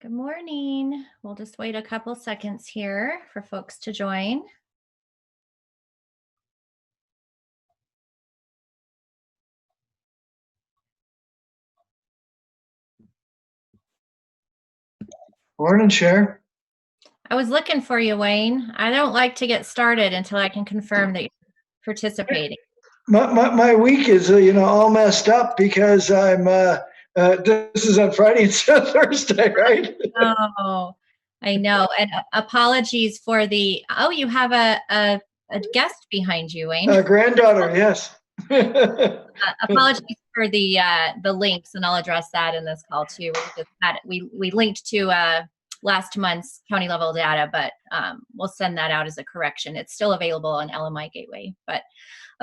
Good morning. We'll just wait a couple seconds here for folks to join. Morning, Cher. I was looking for you, Wayne. I don't like to get started until I can confirm that you're participating. My week is all messed up because this is on Friday instead of Thursday, right? Oh, I know. And apologies for you have a guest behind you, Wayne. Granddaughter, yes. Apologies for the links, and I'll address that in this call too. We linked to last month's county level data, but we'll send that out as a correction. It's still available on LMI Gateway. But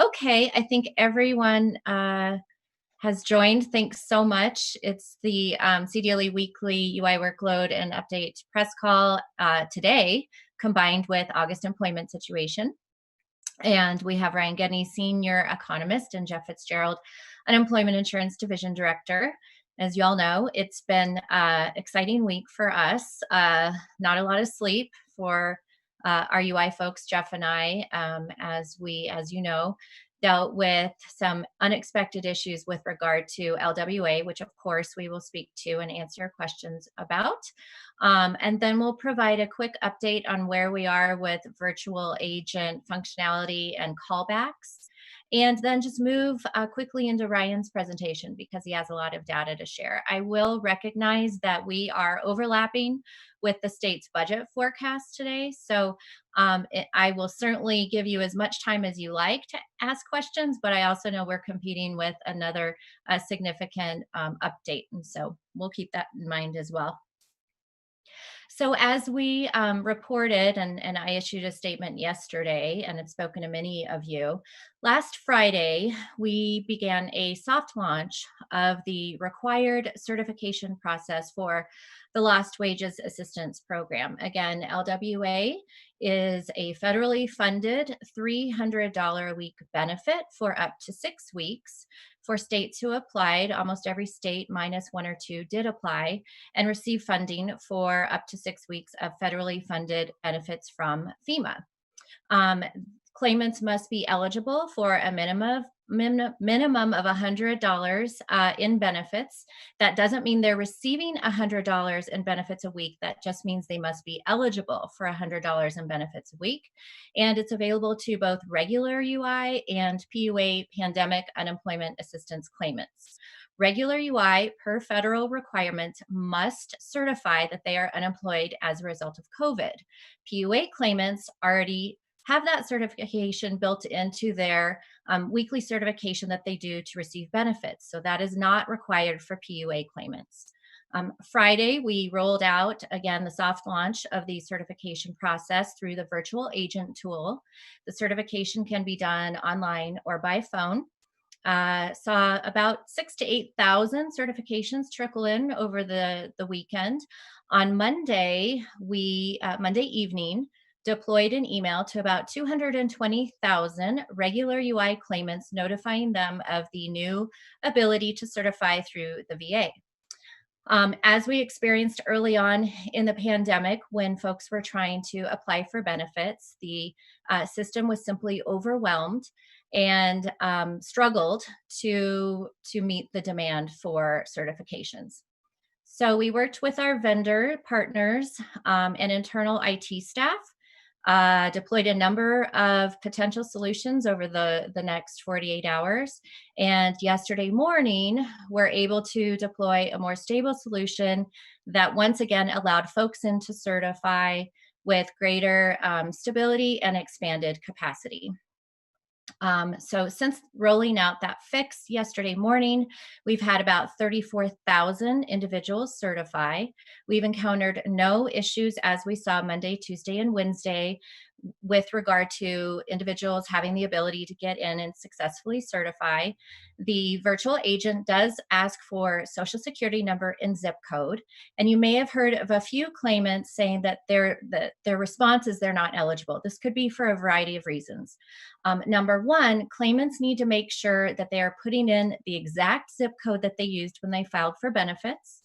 okay, I think everyone has joined. Thanks so much. It's the CDLE Weekly UI Workload and Update press call today, combined with August employment situation. And we have Ryan Gedney, Senior Economist, and Jeff Fitzgerald, Unemployment Insurance Division Director. As you all know, it's been an exciting week for us. Not a lot of sleep for our UI folks, Jeff and I, as you know, dealt with some unexpected issues with regard to LWA, which of course we will speak to and answer questions about. And then we'll provide a quick update on where we are with virtual agent functionality and callbacks. And then just move quickly into Ryan's presentation because he has a lot of data to share. I will recognize that we are overlapping with the state's budget forecast today. So I will certainly give you as much time as you like to ask questions, but I also know we're competing with another significant update. And so we'll keep that in mind as well. So as we reported, and I issued a statement yesterday and have spoken to many of you, last Friday, we began a soft launch of the required certification process for the Lost Wages Assistance Program. Again, LWA is a federally funded $300 a week benefit for up to 6 weeks. For states who applied, almost every state minus one or two did apply and receive funding for up to 6 weeks of federally funded benefits from FEMA. Claimants must be eligible for a minimum of $100 in benefits. That doesn't mean they're receiving $100 in benefits a week. That just means they must be eligible for $100 in benefits a week. And it's available to both regular UI and PUA pandemic unemployment assistance claimants. Regular UI, per federal requirement, must certify that they are unemployed as a result of COVID. PUA claimants already have that certification built into their weekly certification that they do to receive benefits. So that is not required for PUA claimants. Friday, we rolled out, again, the soft launch of the certification process through the virtual agent tool. The certification can be done online or by phone. Saw about 6,000 to 8,000 certifications trickle in over the weekend. On Monday, Monday evening, deployed an email to about 220,000 regular UI claimants, notifying them of the new ability to certify through the VA. As we experienced early on in the pandemic, when folks were trying to apply for benefits, the system was simply overwhelmed and struggled to meet the demand for certifications. So we worked with our vendor partners and internal IT staff, deployed a number of potential solutions over the next 48 hours. And yesterday morning, we're able to deploy a more stable solution that once again allowed folks in to certify with greater stability and expanded capacity. So since rolling out that fix yesterday morning, we've had about 34,000 individuals certify. We've encountered no issues as we saw Monday, Tuesday, and Wednesday with regard to individuals having the ability to get in and successfully certify. The virtual agent does ask for social security number and zip code. And you may have heard of a few claimants saying that their response is they're not eligible. This could be for a variety of reasons. Number one, claimants need to make sure that they are putting in the exact zip code that they used when they filed for benefits.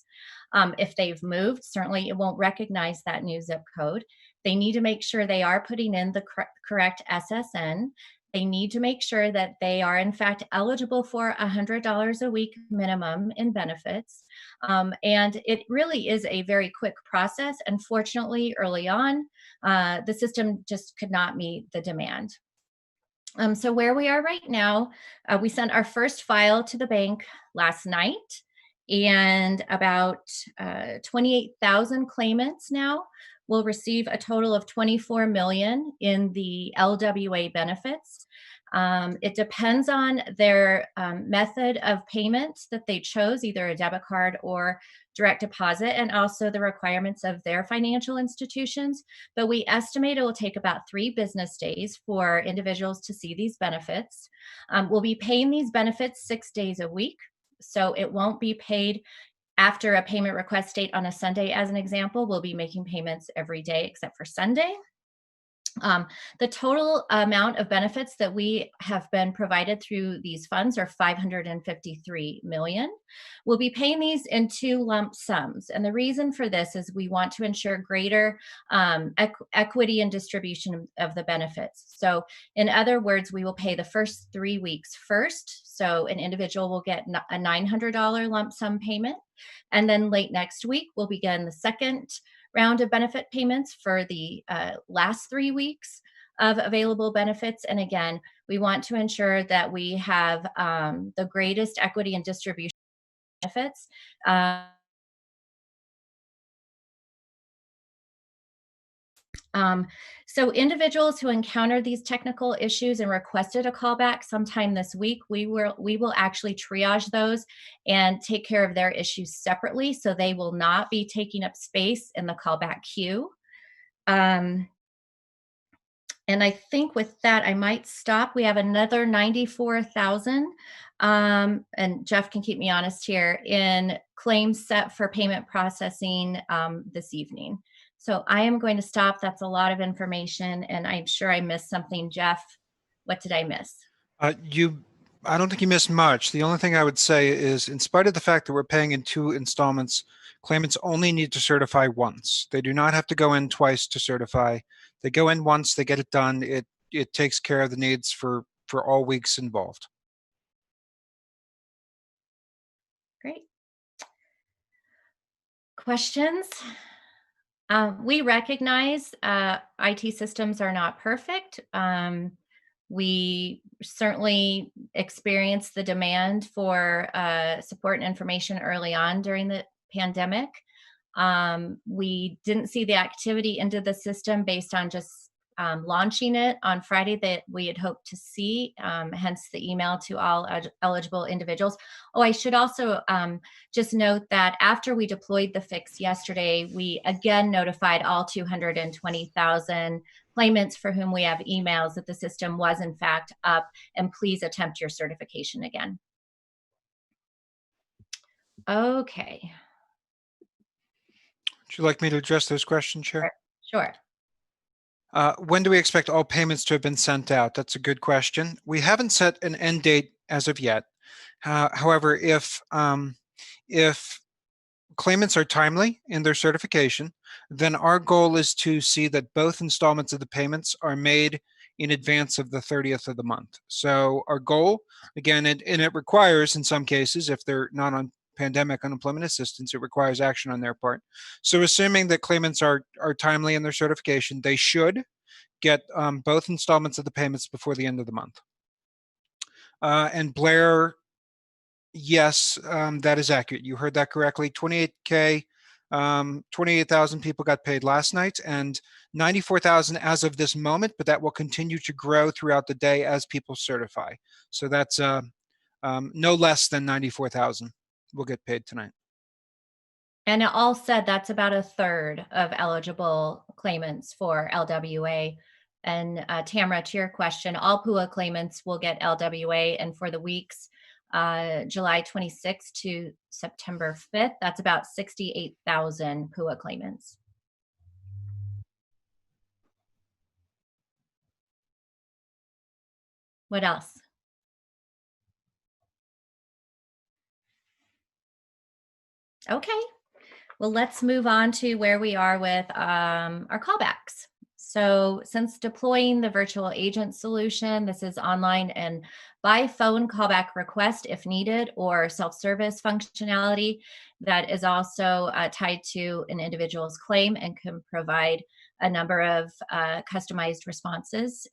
If they've moved, certainly it won't recognize that new zip code. They need to make sure they are putting in the correct SSN. They need to make sure that they are, in fact, eligible for $100 a week minimum in benefits. And it really is a very quick process. Unfortunately, early on, the system just could not meet the demand. So where we are right now, we sent our first file to the bank last night, and about 28,000 claimants now will receive a total of 24 million in the LWA benefits. It depends on their method of payment that they chose, either a debit card or direct deposit, and also the requirements of their financial institutions. But we estimate it will take about 3 business days for individuals to see these benefits. We'll be paying these benefits 6 days a week. So it won't be paid after a payment request date on a Sunday, as an example. We'll be making payments every day except for Sunday. The total amount of benefits that we have been provided through these funds are 553 million. We'll be paying these in 2 lump sums. And the reason for this is we want to ensure greater equity and distribution of the benefits. So in other words, we will pay the first 3 weeks first. So an individual will get a $900 lump sum payment. And then late next week, we'll begin the second round of benefit payments for the last 3 weeks of available benefits. And again, we want to ensure that we have the greatest equity and distribution benefits. So individuals who encounter these technical issues and requested a callback sometime this week, we will actually triage those and take care of their issues separately, so they will not be taking up space in the callback queue. And I think with that, I might stop. We have another 94,000, and Jeff can keep me honest here, in claims set for payment processing this evening. So I am going to stop. That's a lot of information, and I'm sure I missed something. Jeff, what did I miss? I don't think you missed much. The only thing I would say is, in spite of the fact that we're paying in 2 installments, claimants only need to certify once. They do not have to go in twice to certify. They go in once, they get it done. It takes care of the needs for all weeks involved. Great. Questions? We recognize IT systems are not perfect. We certainly experienced the demand for support and information early on during the pandemic. We didn't see the activity into the system based on just launching it on Friday that we had hoped to see, hence the email to all eligible individuals. Oh, I should also just note that after we deployed the fix yesterday, we again notified all 220,000 claimants for whom we have emails that the system was in fact up, and please attempt your certification again. Okay. Would you like me to address those questions, Chair? Sure. When do we expect all payments to have been sent out? That's a good question. We haven't set an end date as of yet. However, if claimants are timely in their certification, then our goal is to see that both installments of the payments are made in advance of the 30th of the month. So our goal, again, and it requires, in some cases, if they're not on pandemic unemployment assistance, it requires action on their part. So assuming that claimants are timely in their certification, they should get both installments of the payments before the end of the month. And Blair, yes, that is accurate. You heard that correctly. 28,000 people got paid last night, and 94,000 as of this moment, but that will continue to grow throughout the day as people certify. So that's no less than 94,000 will get paid tonight. And all said, that's about a third of eligible claimants for LWA. And Tamara, to your question, all PUA claimants will get LWA, and for the weeks July 26th to September 5th, that's about 68,000 PUA claimants. What else? Okay. Well, let's move on to where we are with our callbacks. So since deploying the virtual agent solution, this is online and by phone callback request if needed, or self-service functionality that is also tied to an individual's claim and can provide a number of customized responses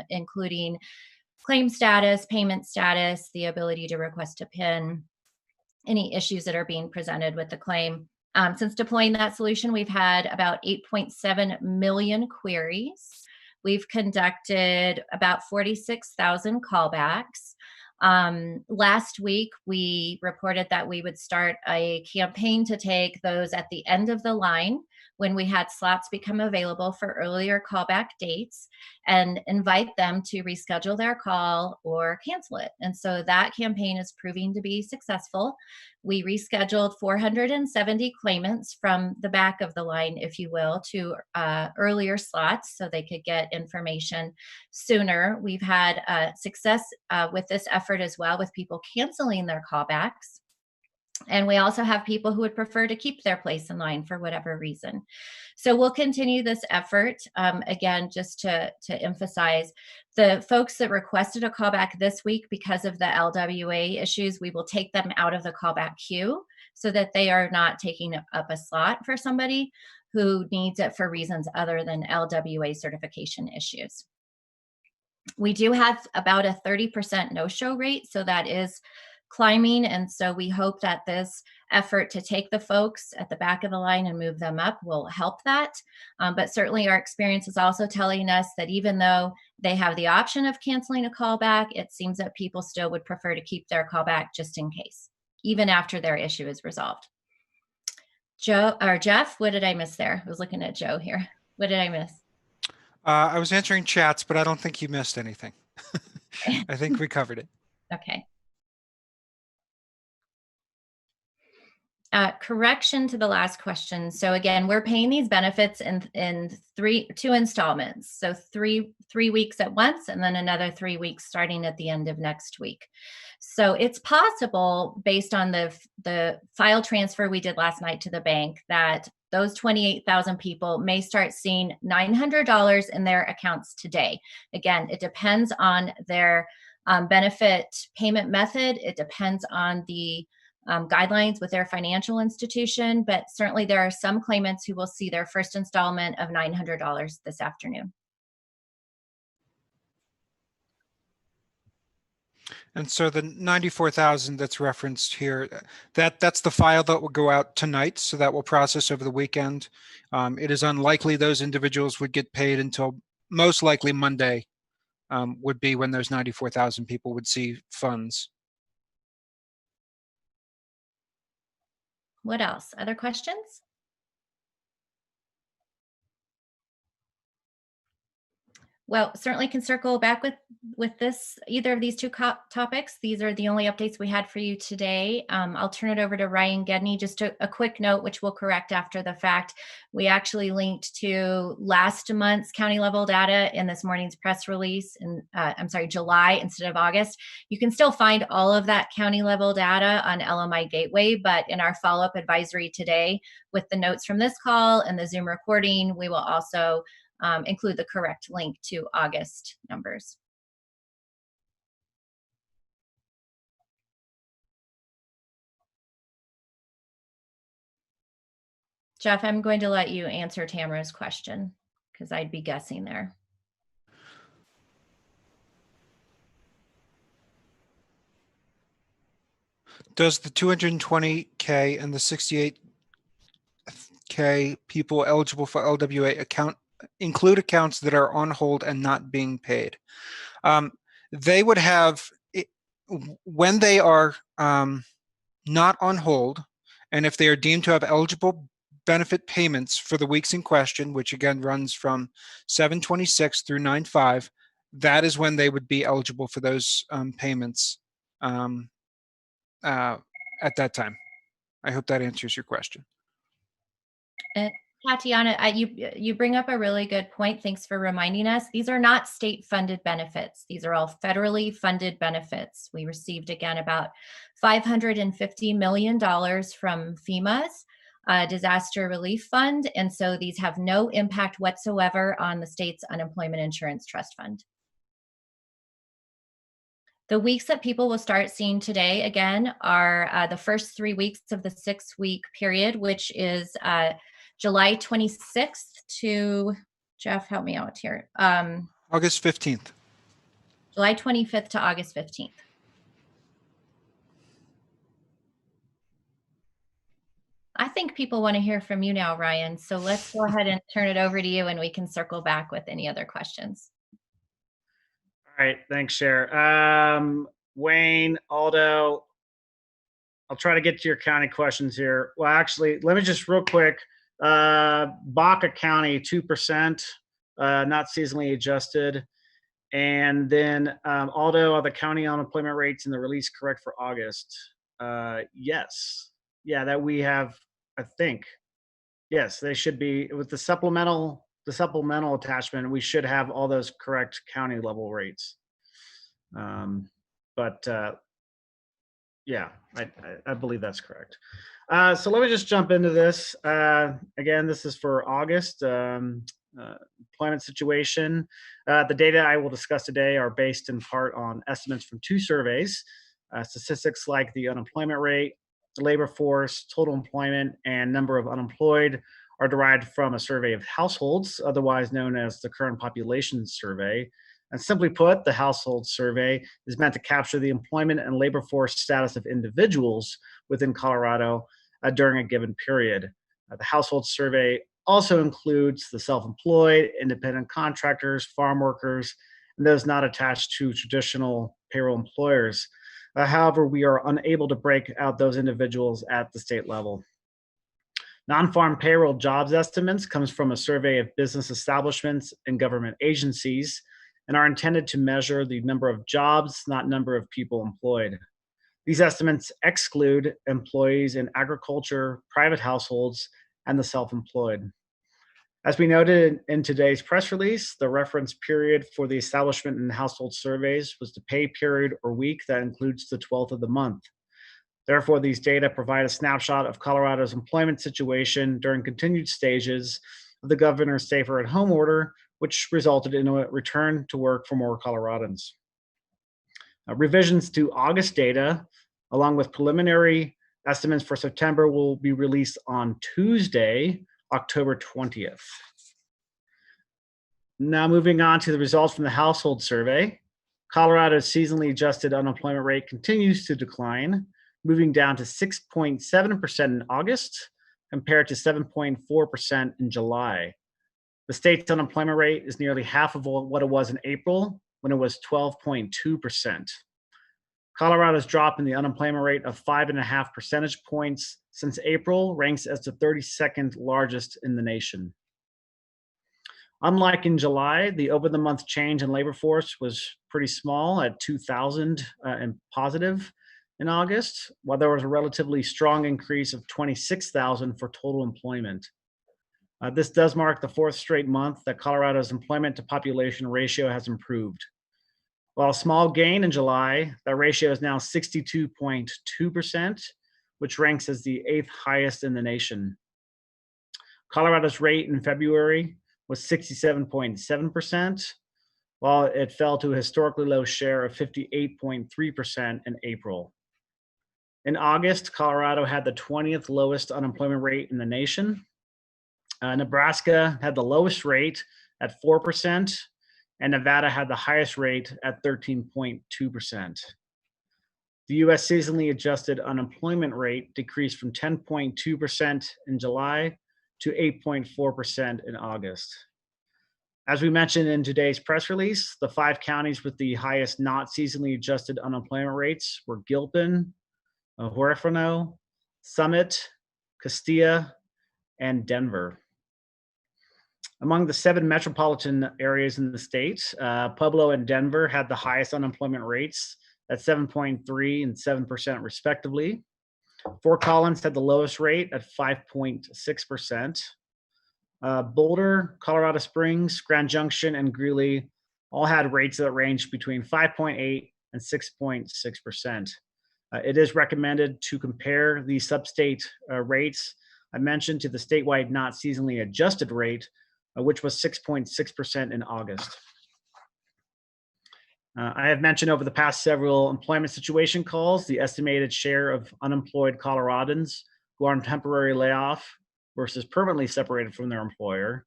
including claim status, payment status, the ability to request a PIN, any issues that are being presented with the claim. Since deploying that solution, we've had about 8.7 million queries. We've conducted about 46,000 callbacks. Last week, we reported that we would start a campaign to take those at the end of the line when we had slots become available for earlier callback dates and invite them to reschedule their call or cancel it. And so that campaign is proving to be successful. We rescheduled 470 claimants from the back of the line, if you will, to earlier slots so they could get information sooner. We've had success with this effort as well, with people canceling their callbacks. And we also have people who would prefer to keep their place in line for whatever reason. So we'll continue this effort. Again, just to emphasize, the folks that requested a callback this week because of the LWA issues, we will take them out of the callback queue so that they are not taking up a slot for somebody who needs it for reasons other than LWA certification issues. We do have about a 30% no-show rate, so that is climbing, and so we hope that this effort to take the folks at the back of the line and move them up will help that. But certainly our experience is also telling us that even though they have the option of canceling a callback, it seems that people still would prefer to keep their callback just in case, even after their issue is resolved. Joe or Jeff, what did I miss there? I was looking at Joe here. What did I miss? I was answering chats, but I don't think you missed anything. I think we covered it. Okay. Correction to the last question. So again, we're paying these benefits in two installments. So three weeks at once, and then another 3 weeks starting at the end of next week. So it's possible, based on the file transfer we did last night to the bank, that those 28,000 people may start seeing $900 in their accounts today. Again, it depends on their benefit payment method. It depends on the guidelines with their financial institution, but certainly there are some claimants who will see their first installment of $900 this afternoon. And so the 94,000 that's referenced here, that's the file that will go out tonight. So that will process over the weekend. It is unlikely those individuals would get paid until most likely Monday would be when those 94,000 people would see funds. What else? Other questions? Well, certainly can circle back with either of these two topics. These are the only updates we had for you today. I'll turn it over to Ryan Gedney. Just a quick note, which we'll correct after the fact. We actually linked to last month's county level data in this morning's press release, and I'm sorry, July instead of August. You can still find all of that county level data on LMI Gateway, but in our follow-up advisory today, with the notes from this call and the Zoom recording, we will also include the correct link to August numbers. Jeff, I'm going to let you answer Tamara's question because I'd be guessing there. Does the 220K and the 68K people eligible for LWA account include accounts that are on hold and not being paid? They would have, when they are not on hold, and if they are deemed to have eligible benefit payments for the weeks in question, which again runs from 7/26 through 9/5, that is when they would be eligible for those payments at that time. I hope that answers your question. Tatiana, you bring up a really good point. Thanks for reminding us. These are not state-funded benefits. These are all federally funded benefits. We received, again, about $550 million from FEMA's disaster relief fund. And so these have no impact whatsoever on the state's unemployment insurance trust fund. The weeks that people will start seeing today, again, are the first 3 weeks of the 6-week period, which is July 26th to, Jeff, help me out here. August 15th. July 25th to August 15th. I think people want to hear from you now, Ryan. So let's go ahead and turn it over to you, and we can circle back with any other questions. All right, thanks, Cher. Wayne, Aldo, I'll try to get to your county questions here. Well, actually, let me just real quick. Baca County, 2%, not seasonally adjusted. And then Aldo, are the county unemployment rates in the release correct for August? Yes. Yeah, that we have, I think. Yes, they should be with the supplemental attachment. We should have all those correct county level rates. Yeah, I believe that's correct. So let me just jump into this. Again, this is for August employment situation. The data I will discuss today are based in part on estimates from 2 surveys. Statistics like the unemployment rate, the labor force, total employment, and number of unemployed are derived from a survey of households, otherwise known as the current population survey. And simply put, the household survey is meant to capture the employment and labor force status of individuals within Colorado during a given period. The household survey also includes the self-employed, independent contractors, farm workers, and those not attached to traditional payroll employers. However, we are unable to break out those individuals at the state level. Non-farm payroll jobs estimates comes from a survey of business establishments and government agencies and are intended to measure the number of jobs, not number of people employed. These estimates exclude employees in agriculture, private households, and the self-employed. As we noted in today's press release, the reference period for the establishment and household surveys was the pay period or week that includes the 12th of the month. Therefore, these data provide a snapshot of Colorado's employment situation during continued stages of the governor's safer at home order, which resulted in a return to work for more Coloradans. Revisions to August data, along with preliminary estimates for September, will be released on Tuesday, October 20th. Now moving on to the results from the household survey. Colorado's seasonally adjusted unemployment rate continues to decline, moving down to 6.7% in August compared to 7.4% in July. The state's unemployment rate is nearly half of what it was in April, when it was 12.2%. Colorado's drop in the unemployment rate of 5.5 percentage points since April ranks as the 32nd largest in the nation. Unlike in July, the over-the-month change in labor force was pretty small at 2,000 and positive in August, while there was a relatively strong increase of 26,000 for total employment. This does mark the 4th straight month that Colorado's employment to population ratio has improved. While a small gain in July, that ratio is now 62.2%, which ranks as the 8th highest in the nation. Colorado's rate in February was 67.7%, while it fell to a historically low share of 58.3% in April. In August, Colorado had the 20th lowest unemployment rate in the nation. Nebraska had the lowest rate at 4%, and Nevada had the highest rate at 13.2%. The U.S. seasonally adjusted unemployment rate decreased from 10.2% in July to 8.4% in August. As we mentioned in today's press release, the 5 counties with the highest not seasonally adjusted unemployment rates were Gilpin, Huerfano, Summit, Castilla, and Denver. Among the 7 metropolitan areas in the state, Pueblo and Denver had the highest unemployment rates at 7.3% and 7% respectively. Fort Collins had the lowest rate at 5.6%. Boulder, Colorado Springs, Grand Junction, and Greeley all had rates that ranged between 5.8% and 6.6%. It is recommended to compare these sub-state rates I mentioned, to the statewide not seasonally adjusted rate, which was 6.6% in August. I have mentioned over the past several employment situation calls the estimated share of unemployed Coloradans who are on temporary layoff versus permanently separated from their employer.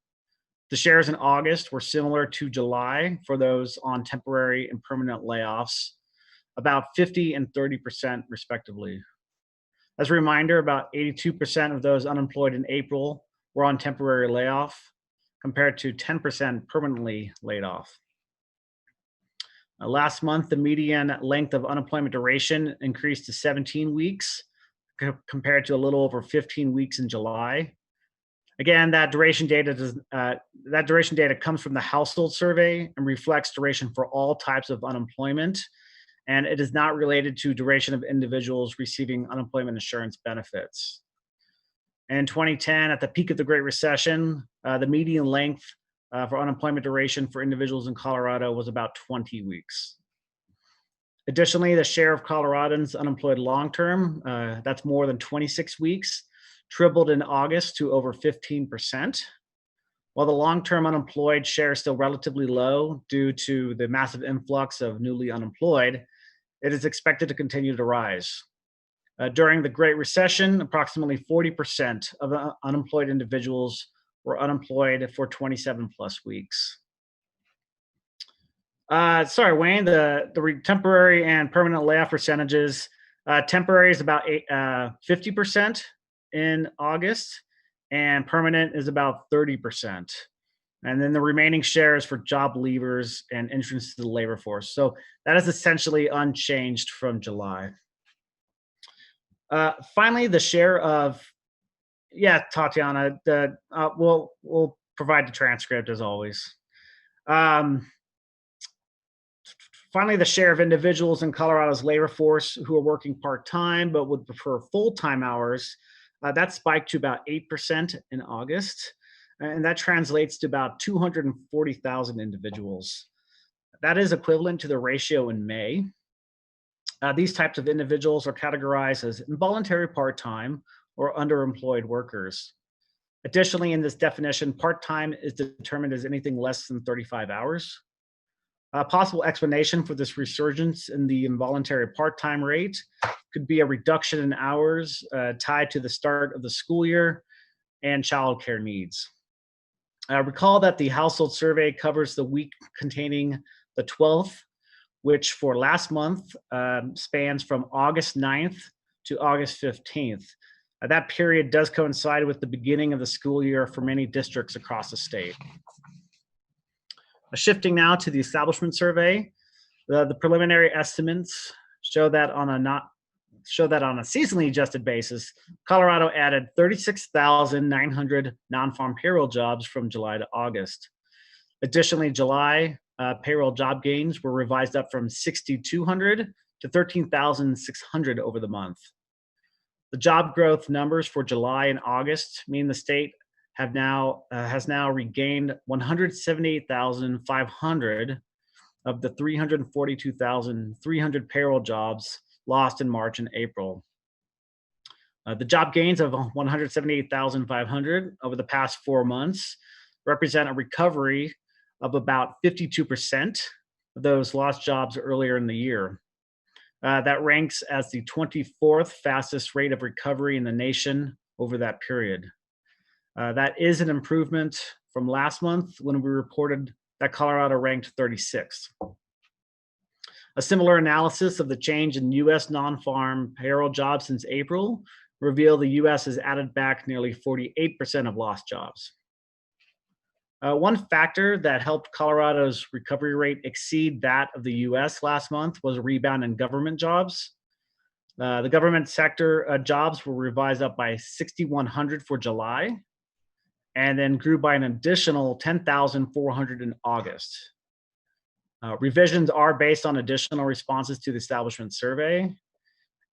The shares in August were similar to July for those on temporary and permanent layoffs, about 50 and 30% respectively. As a reminder, about 82% of those unemployed in April were on temporary layoff, compared to 10% permanently laid off. Last month, the median length of unemployment duration increased to 17 weeks, compared to a little over 15 weeks in July. Again, that duration data comes from the household survey and reflects duration for all types of unemployment, and it is not related to duration of individuals receiving unemployment insurance benefits. In 2010, at the peak of the Great Recession, the median length for unemployment duration for individuals in Colorado was about 20 weeks. Additionally, the share of Coloradans unemployed long-term, that's more than 26 weeks, tripled in August to over 15%. While the long-term unemployed share is still relatively low due to the massive influx of newly unemployed, it is expected to continue to rise. During the Great Recession, approximately 40% of unemployed individuals were unemployed for 27 plus weeks. Sorry, Wayne, the temporary and permanent layoff percentages, temporary is about 50% in August, and permanent is about 30%. And then the remaining share is for job leavers and entrance to the labor force. So that is essentially unchanged from July. Finally, the share of, Tatiana, we'll provide the transcript as always. Finally, the share of individuals in Colorado's labor force who are working part-time but would prefer full-time hours, that spiked to about 8% in August, and that translates to about 240,000 individuals. That is equivalent to the ratio in May. These types of individuals are categorized as involuntary part-time or underemployed workers. Additionally, in this definition, part-time is determined as anything less than 35 hours. A possible explanation for this resurgence in the involuntary part-time rate could be a reduction in hours tied to the start of the school year and childcare needs. Recall that the household survey covers the week containing the 12th, which for last month spans from August 9th to August 15th. That period does coincide with the beginning of the school year for many districts across the state. Shifting now to the establishment survey, the preliminary estimates show that on a seasonally adjusted basis, Colorado added 36,900 non-farm payroll jobs from July to August. Additionally, July payroll job gains were revised up from 6,200 to 13,600 over the month. The job growth numbers for July and August mean the state has now regained 178,500 of the 342,300 payroll jobs lost in March and April. The job gains of 178,500 over the past 4 months represent a recovery of about 52% of those lost jobs earlier in the year. That ranks as the 24th fastest rate of recovery in the nation over that period. That is an improvement from last month when we reported that Colorado ranked 36th. A similar analysis of the change in U.S. non-farm payroll jobs since April revealed the U.S. has added back nearly 48% of lost jobs. One factor that helped Colorado's recovery rate exceed that of the U.S. last month was a rebound in government jobs. The government sector jobs were revised up by 6,100 for July, and then grew by an additional 10,400 in August. Revisions are based on additional responses to the establishment survey,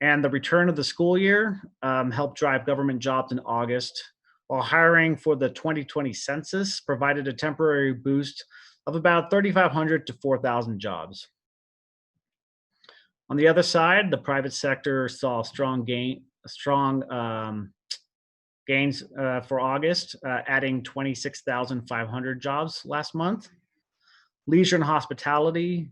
and the return of the school year helped drive government jobs in August, while hiring for the 2020 census provided a temporary boost of about 3,500 to 4,000 jobs. On the other side, the private sector saw strong gains for August, adding 26,500 jobs last month. Leisure and hospitality,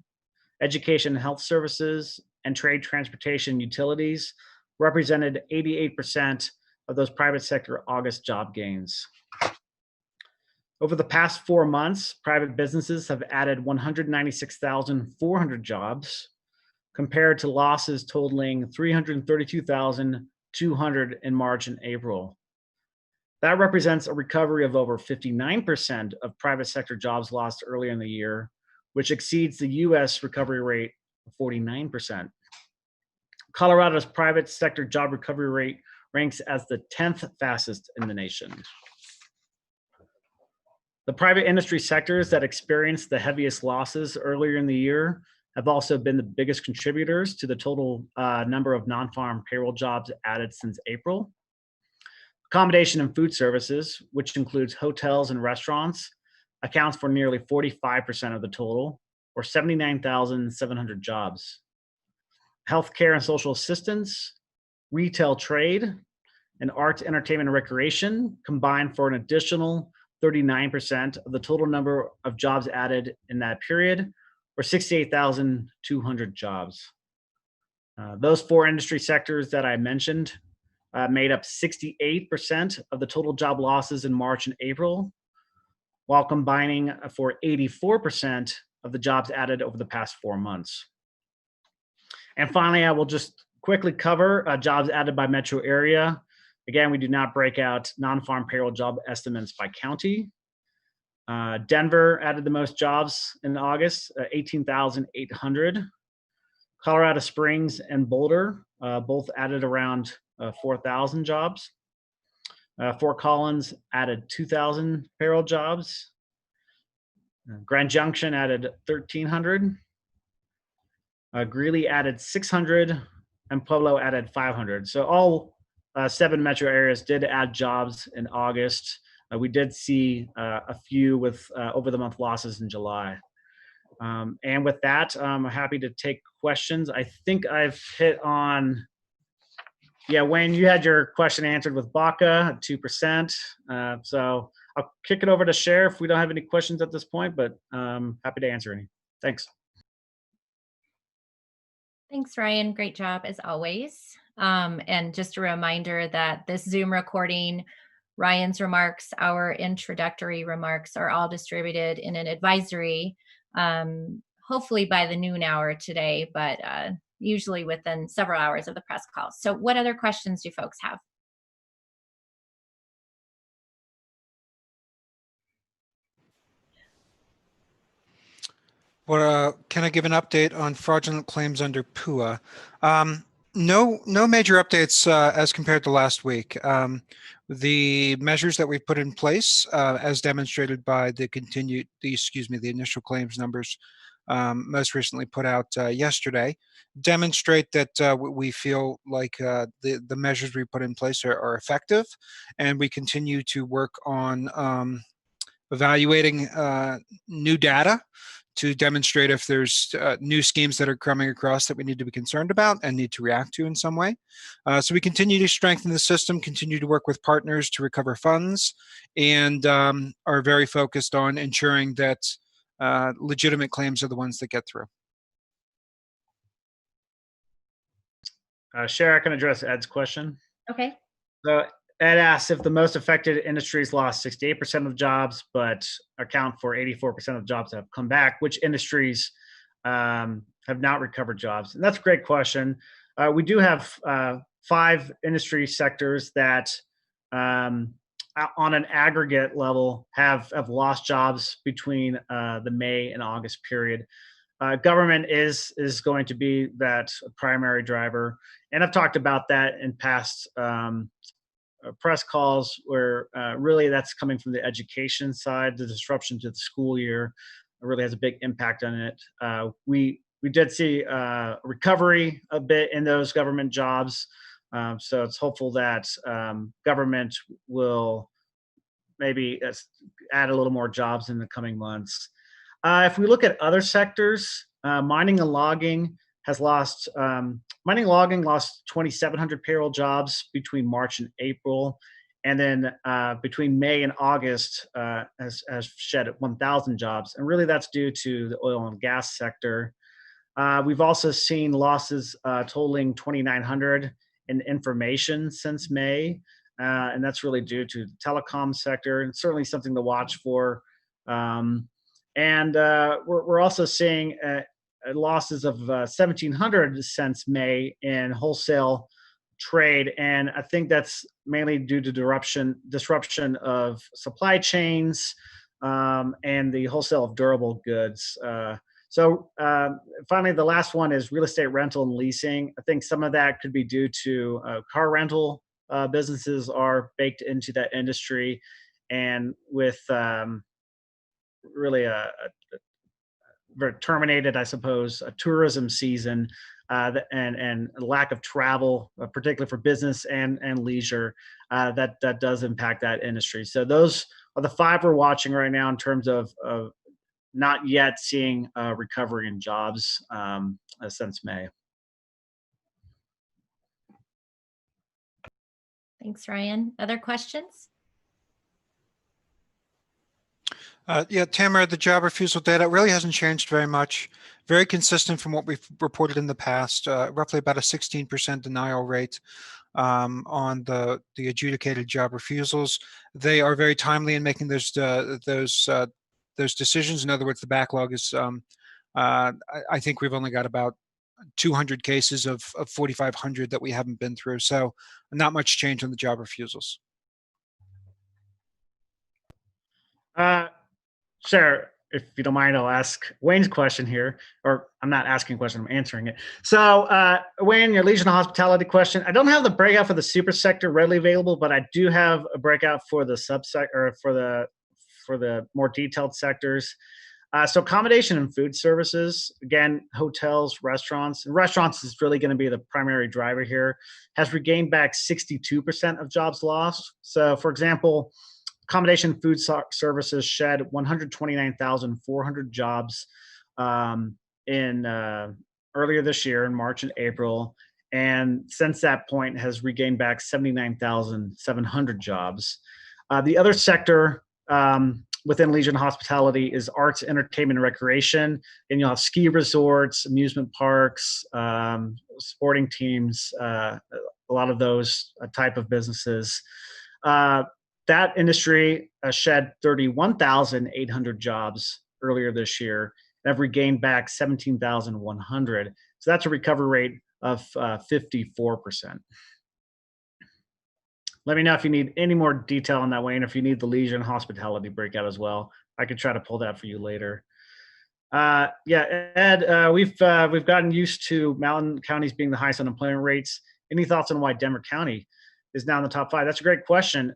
education and health services, and trade, transportation, utilities represented 88% of those private sector August job gains. Over the past 4 months, private businesses have added 196,400 jobs compared to losses totaling 332,200 in March and April. That represents a recovery of over 59% of private sector jobs lost earlier in the year, which exceeds the US recovery rate of 49%. Colorado's private sector job recovery rate ranks as the 10th fastest in the nation. The private industry sectors that experienced the heaviest losses earlier in the year have also been the biggest contributors to the total number of non-farm payroll jobs added since April. Accommodation and food services, which includes hotels and restaurants, accounts for nearly 45% of the total, or 79,700 jobs. Healthcare and social assistance, retail trade, and arts, entertainment, and recreation combined for an additional 39% of the total number of jobs added in that period, or 68,200 jobs. Those 4 industry sectors that I mentioned made up 68% of the total job losses in March and April, while combining for 84% of the jobs added over the past 4 months. And finally, I will just quickly cover jobs added by metro area. Again, we do not break out non-farm payroll job estimates by county. Denver added the most jobs in August, 18,800. Colorado Springs and Boulder both added around 4,000 jobs. Fort Collins added 2,000 payroll jobs. Grand Junction added 1,300. Greeley added 600, and Pueblo added 500. So all 7 metro areas did add jobs in August. We did see a few with over the month losses in July. And with that, I'm happy to take questions. I think I've hit on, yeah, Wayne, you had your question answered with BACA, 2%. So I'll kick it over to Cher if we don't have any questions at this point, but happy to answer any. Thanks. Thanks, Ryan. Great job as always. And just a reminder that this Zoom recording, Ryan's remarks, our introductory remarks are all distributed in an advisory, hopefully by the noon hour today, but usually within several hours of the press call. So what other questions do folks have? Well, can I give an update on fraudulent claims under PUA? No major updates as compared to last week. The measures that we've put in place, as demonstrated by the initial claims numbers most recently put out yesterday, demonstrate that we feel like the measures we put in place are effective, and we continue to work on evaluating new data to demonstrate if there's new schemes that are coming across that we need to be concerned about and need to react to in some way. So we continue to strengthen the system, continue to work with partners to recover funds, and are very focused on ensuring that legitimate claims are the ones that get through. Cher, I can address Ed's question. Okay. So Ed asks if the most affected industries lost 68% of jobs, but account for 84% of jobs that have come back. Which industries have not recovered jobs? And that's a great question. We do have 5 industry sectors that, on an aggregate level, have lost jobs between the May and August period. Government is going to be that primary driver, and I've talked about that in past press calls where really that's coming from the education side. The disruption to the school year really has a big impact on it. We did see recovery a bit in those government jobs, so it's hopeful that government will maybe add a little more jobs in the coming months. If we look at other sectors, mining and logging has lost, mining and logging lost 2,700 payroll jobs between March and April, And then between May and August has shed 1,000 jobs. And really that's due to the oil and gas sector. We've also seen losses totaling 2,900 in information since May. And that's really due to the telecom sector, and certainly something to watch for. We're also seeing losses of 1,700 since May in wholesale trade, and I think that's mainly due to disruption of supply chains and the wholesale of durable goods. Finally, the last one is real estate rental and leasing. I think some of that could be due to car rental businesses are baked into that industry, and with really a terminated, I suppose, a tourism season and lack of travel, particularly for business and leisure, that does impact that industry. So those are the 5 we're watching right now in terms of not yet seeing recovery in jobs since May. Thanks, Ryan. Other questions? Yeah, Tamara, the job refusal data really hasn't changed very much. Very consistent from what we've reported in the past, roughly about a 16% denial rate on the adjudicated job refusals. They are very timely in making those decisions. In other words, the backlog is, I think we've only got about 200 cases of 4,500 that we haven't been through. So not much change on the job refusals. Sure. If you don't mind, I'll ask Wayne's question here, or I'm not asking a question, I'm answering it. So Wayne, your Legion of Hospitality question, I don't have the breakout for the super sector readily available, but I do have a breakout for the subsector, or for the more detailed sectors. So accommodation and food services, again, hotels, restaurants, and restaurants is really going to be the primary driver here, has regained back 62% of jobs lost. So for example, accommodation food services shed 129,400 jobs in earlier this year in March and April, and since that point has regained back 79,700 jobs. The other sector within Legion Hospitality is arts, entertainment, and recreation, and you'll have ski resorts, amusement parks, sporting teams, a lot of those type of businesses. That industry shed 31,800 jobs earlier this year and have regained back 17,100. So that's a recovery rate of 54%. Let me know if you need any more detail on that, Wayne, if you need the Legion Hospitality breakout as well. I could try to pull that for you later. Yeah, Ed, we've gotten used to mountain counties being the highest unemployment rates. Any thoughts on why Denver County is now in the top 5? That's a great question.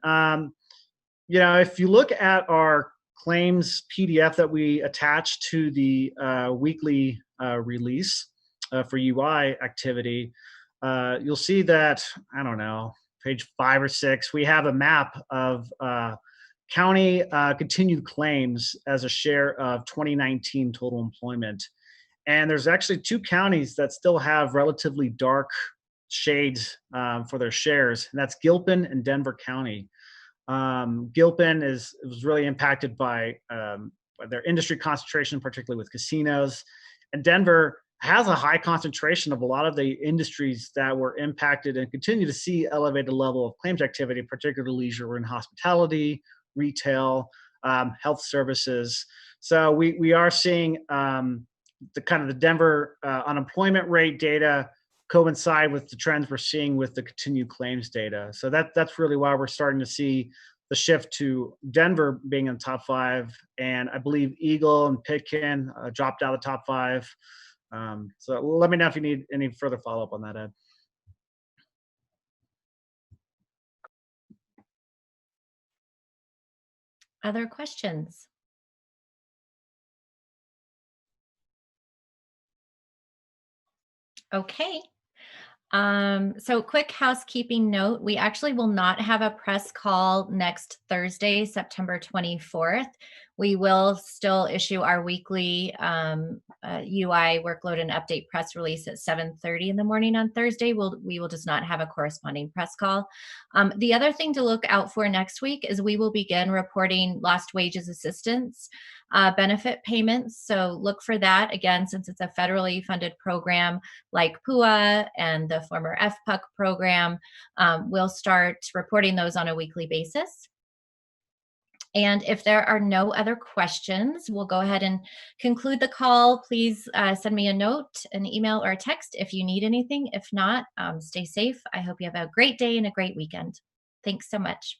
If you look at our claims PDF that we attach to the weekly release for UI activity, you'll see that, I don't know, page 5 or 6, we have a map of county continued claims as a share of 2019 total employment. And there's actually 2 counties that still have relatively dark shades for their shares, and that's Gilpin and Denver County. Gilpin was really impacted by their industry concentration, particularly with casinos, and Denver has a high concentration of a lot of the industries that were impacted and continue to see elevated level of claims activity, particularly leisure and hospitality, retail, health services. So we are seeing the Denver unemployment rate data coincide with the trends we're seeing with the continued claims data. So that's really why we're starting to see the shift to Denver being in the top 5, and I believe Eagle and Pitkin dropped out of the top 5. So let me know if you need any further follow-up on that, Ed. Other questions? Okay. So quick housekeeping note, we actually will not have a press call next Thursday, September 24th. We will still issue our weekly UI workload and update press release at 7:30 in the morning on Thursday. We will just not have a corresponding press call. The other thing to look out for next week is we will begin reporting lost wages assistance benefit payments. So look for that again, since it's a federally funded program like PUA and the former FPUC program. We'll start reporting those on a weekly basis. And if there are no other questions, we'll go ahead and conclude the call. Please send me a note, an email, or a text if you need anything. If not, stay safe. I hope you have a great day and a great weekend. Thanks so much.